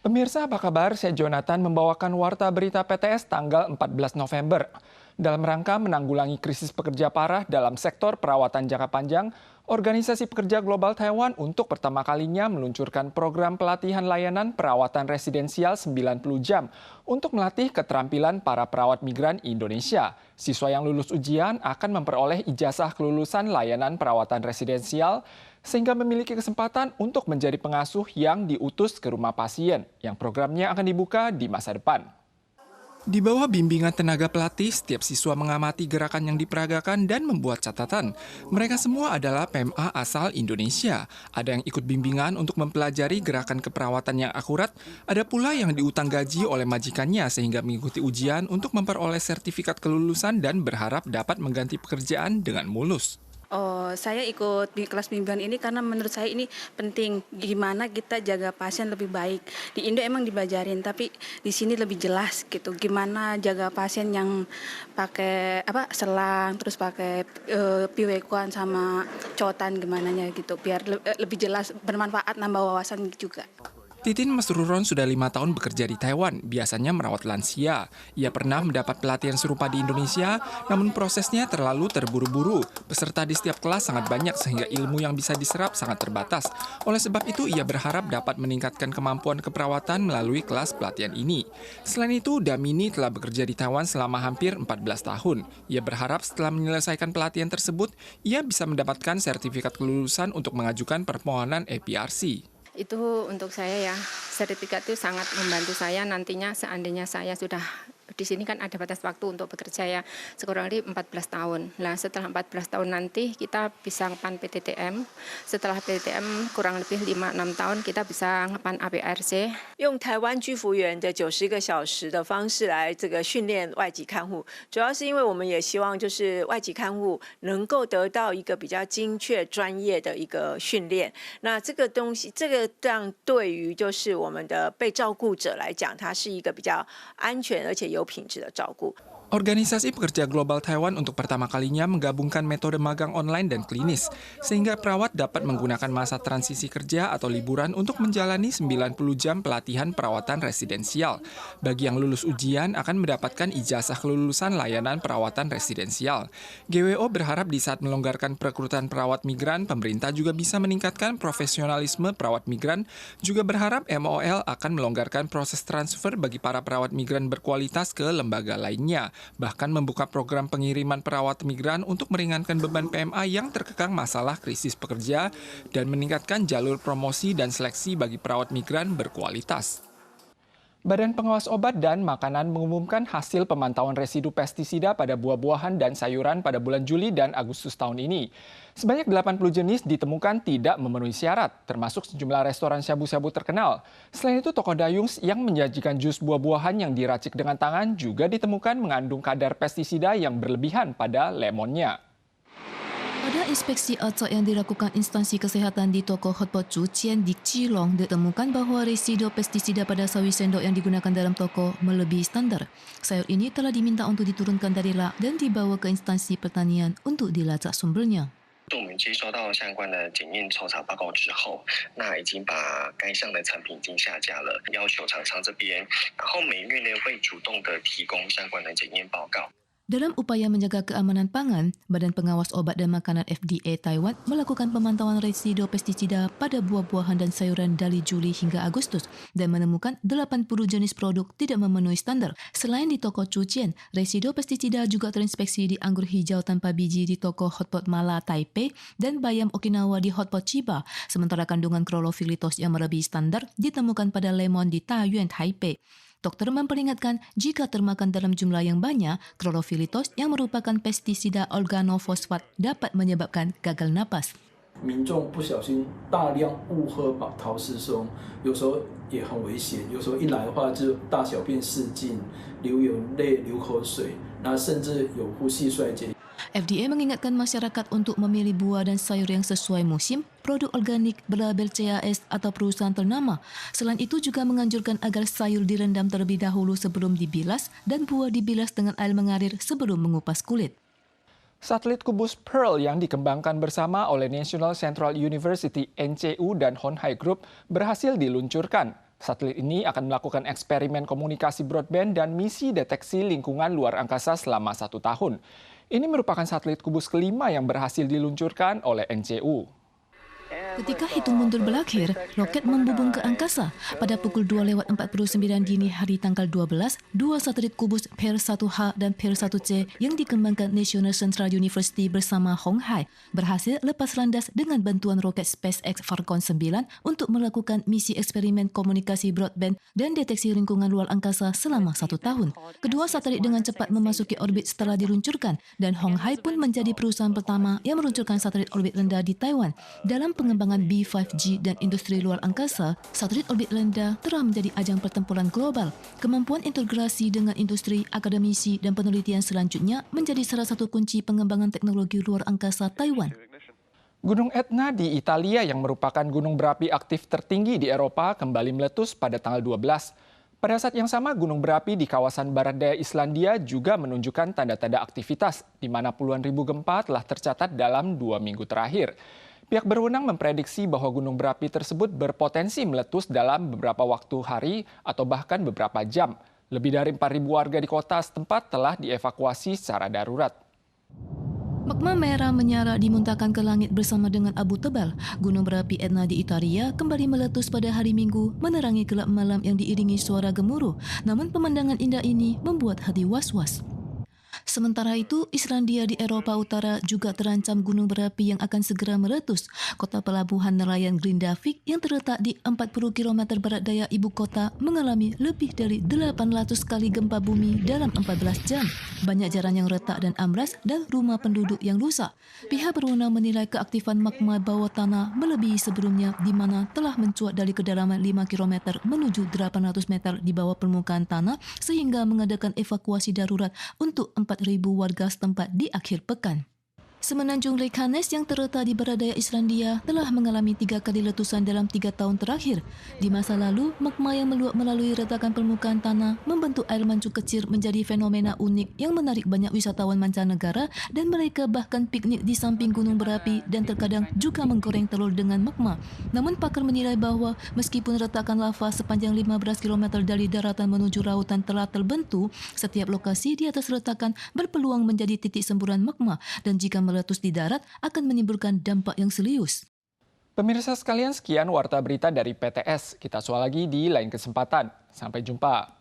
Pemirsa, apa kabar? Saya Jonathan membawakan Warta Berita PTS tanggal 14 November. Dalam rangka menanggulangi krisis pekerja parah dalam sektor perawatan jangka panjang, Organisasi Pekerja Global Taiwan untuk pertama kalinya meluncurkan program pelatihan layanan perawatan residensial 90 jam untuk melatih keterampilan para perawat migran Indonesia. Siswa yang lulus ujian akan memperoleh ijazah kelulusan layanan perawatan residensial sehingga memiliki kesempatan untuk menjadi pengasuh yang diutus ke rumah pasien, yang programnya akan dibuka di masa depan. Di bawah bimbingan tenaga pelatih, setiap siswa mengamati gerakan yang diperagakan dan membuat catatan. Mereka semua adalah PMA asal Indonesia. Ada yang ikut bimbingan untuk mempelajari gerakan keperawatan yang akurat, ada pula yang diutang gaji oleh majikannya sehingga mengikuti ujian untuk memperoleh sertifikat kelulusan dan berharap dapat mengganti pekerjaan dengan mulus. Saya ikut di kelas bimbingan ini karena menurut saya ini penting gimana kita jaga pasien lebih baik. Di Indo emang dibelajarin, tapi di sini lebih jelas gitu. Gimana jaga pasien yang pakai selang, terus pakai piwekuan sama cotan gimana gitu, biar lebih jelas, bermanfaat, nambah wawasan juga. Titin Masruron sudah 5 tahun bekerja di Taiwan, biasanya merawat lansia. Ia pernah mendapat pelatihan serupa di Indonesia, namun prosesnya terlalu terburu-buru. Peserta di setiap kelas sangat banyak sehingga ilmu yang bisa diserap sangat terbatas. Oleh sebab itu, ia berharap dapat meningkatkan kemampuan keperawatan melalui kelas pelatihan ini. Selain itu, Damini telah bekerja di Taiwan selama hampir 14 tahun. Ia berharap setelah menyelesaikan pelatihan tersebut, ia bisa mendapatkan sertifikat kelulusan untuk mengajukan permohonan APRC. Itu untuk saya ya, sertifikat itu sangat membantu saya nantinya seandainya saya sudah di sini kan ada batas waktu untuk bekerja ya, sekurang lebih 14 tahun. Nah setelah 14 tahun nanti kita bisa ngepan PTTM, setelah PTTM kurang lebih 5-6 tahun kita bisa ngepan APRC. 用台湾居服员的90个小时的方式来训练外籍看护，主要是因为我们也希望就是外籍看护能够得到一个比较精确专业的一个训练。那这个东西，这个样对于就是我们的被照顾者来讲，它是一个比较安全而且有品质的照顾。 Organisasi Pekerja Global Taiwan untuk pertama kalinya menggabungkan metode magang online dan klinis, sehingga perawat dapat menggunakan masa transisi kerja atau liburan untuk menjalani 90 jam pelatihan perawatan residensial. Bagi yang lulus ujian akan mendapatkan ijazah kelulusan layanan perawatan residensial. GWO berharap di saat melonggarkan perekrutan perawat migran, pemerintah juga bisa meningkatkan profesionalisme perawat migran, juga berharap MOL akan melonggarkan proses transfer bagi para perawat migran berkualitas ke lembaga lainnya. Bahkan membuka program pengiriman perawat migran untuk meringankan beban PMA yang terkekang masalah krisis pekerja dan meningkatkan jalur promosi dan seleksi bagi perawat migran berkualitas. Badan Pengawas Obat dan Makanan mengumumkan hasil pemantauan residu pestisida pada buah-buahan dan sayuran pada bulan Juli dan Agustus tahun ini. Sebanyak 80 jenis ditemukan tidak memenuhi syarat, termasuk sejumlah restoran syabu-syabu terkenal. Selain itu, toko dayung yang menyajikan jus buah-buahan yang diracik dengan tangan juga ditemukan mengandung kadar pestisida yang berlebihan pada lemonnya. Pada inspeksi acak yang dilakukan instansi kesihatan di toko hotpot Cucian di Cilong ditemukan bahawa residu pestisida pada sawi sendok yang digunakan dalam toko melebihi standar. Sayur ini telah diminta untuk diturunkan dari lak dan dibawa ke instansi pertanian untuk dilacak sumbernya. 我们接收到相关的检验抽查报告之后，那已经把该项的产品已经下架了，要求厂商这边，然后每月呢会主动的提供相关的检验报告。 Dalam upaya menjaga keamanan pangan, Badan Pengawas Obat dan Makanan FDA Taiwan melakukan pemantauan residu pestisida pada buah-buahan dan sayuran dari Juli hingga Agustus dan menemukan 80 jenis produk tidak memenuhi standar. Selain di toko cucian, residu pestisida juga terinspeksi di anggur hijau tanpa biji di toko hotpot Mala Taipei dan bayam Okinawa di hotpot Chiba, sementara kandungan klorofilitos yang melebihi standar ditemukan pada lemon di Taiyuan Taipei. Dokter memperingatkan jika termakan dalam jumlah yang banyak, klorofilitos yang merupakan pestisida organofosfat dapat menyebabkan gagal napas. 民众不小心大量误喝陶氏松，有时候也很危险。有时候一来的话就大小便失禁、流眼泪、流口水，那甚至有呼吸衰竭。 FDA mengingatkan masyarakat untuk memilih buah dan sayur yang sesuai musim, produk organik berlabel CAS atau perusahaan ternama. Selain itu juga menganjurkan agar sayur direndam terlebih dahulu sebelum dibilas dan buah dibilas dengan air mengalir sebelum mengupas kulit. Satelit kubus Pearl yang dikembangkan bersama oleh National Central University NCU dan Honhai Group berhasil diluncurkan. Satelit ini akan melakukan eksperimen komunikasi broadband dan misi deteksi lingkungan luar angkasa selama 1 tahun. Ini merupakan satelit kubus kelima yang berhasil diluncurkan oleh NCU. Ketika hitung mundur berakhir, roket membubung ke angkasa. Pada pukul 2:49 dini hari tanggal 12, dua satelit kubus PER-1H dan PER-1C yang dikembangkan National Central University bersama Hong Hai berhasil lepas landas dengan bantuan roket SpaceX Falcon 9 untuk melakukan misi eksperimen komunikasi broadband dan deteksi lingkungan luar angkasa selama 1 tahun. Kedua satelit dengan cepat memasuki orbit setelah diluncurkan dan Hong Hai pun menjadi perusahaan pertama yang meluncurkan satelit orbit rendah di Taiwan. Dalam pengembangan B5G dan industri luar angkasa, satelit orbit rendah telah menjadi ajang pertempuran global. Kemampuan integrasi dengan industri, akademisi dan penelitian selanjutnya menjadi salah satu kunci pengembangan teknologi luar angkasa Taiwan. Gunung Etna di Italia yang merupakan gunung berapi aktif tertinggi di Eropa kembali meletus pada tanggal 12. Pada saat yang sama, gunung berapi di kawasan barat daya Islandia juga menunjukkan tanda-tanda aktivitas, di mana puluhan ribu gempa telah tercatat dalam 2 minggu terakhir. Pihak berwenang memprediksi bahwa gunung berapi tersebut berpotensi meletus dalam beberapa waktu hari atau bahkan beberapa jam. Lebih dari 4.000 warga di kota setempat telah dievakuasi secara darurat. Magma merah menyala dimuntahkan ke langit bersama dengan abu tebal. Gunung berapi Etna di Italia kembali meletus pada hari Minggu, menerangi gelap malam yang diiringi suara gemuruh. Namun pemandangan indah ini membuat hati was-was. Sementara itu, Islandia di Eropa Utara juga terancam gunung berapi yang akan segera meletus. Kota pelabuhan nelayan Grindavik yang terletak di 40 km barat daya ibu kota mengalami lebih dari 800 kali gempa bumi dalam 14 jam. Banyak jalan yang retak dan amblas dan rumah penduduk yang rusak. Pihak berwenang menilai keaktifan magma bawah tanah melebihi sebelumnya di mana telah mencuat dari kedalaman 5 km menuju 800 meter di bawah permukaan tanah sehingga mengadakan evakuasi darurat untuk 4.000 warga setempat di akhir pekan. Semenanjung Reykjanes yang terletak di barat daya Islandia telah mengalami 3 kali letusan dalam 3 tahun terakhir. Di masa lalu, magma yang meluap melalui retakan permukaan tanah membentuk air mancur kecil menjadi fenomena unik yang menarik banyak wisatawan mancanegara dan mereka bahkan piknik di samping gunung berapi dan terkadang juga menggoreng telur dengan magma. Namun pakar menilai bahwa meskipun retakan lava sepanjang 15 km dari daratan menuju lautan telah terbentuk, setiap lokasi di atas retakan berpeluang menjadi titik semburan magma dan jika meletus di darat akan menimbulkan dampak yang serius. Pemirsa sekalian, sekian warta berita dari PTS. Kita soal lagi di lain kesempatan. Sampai jumpa.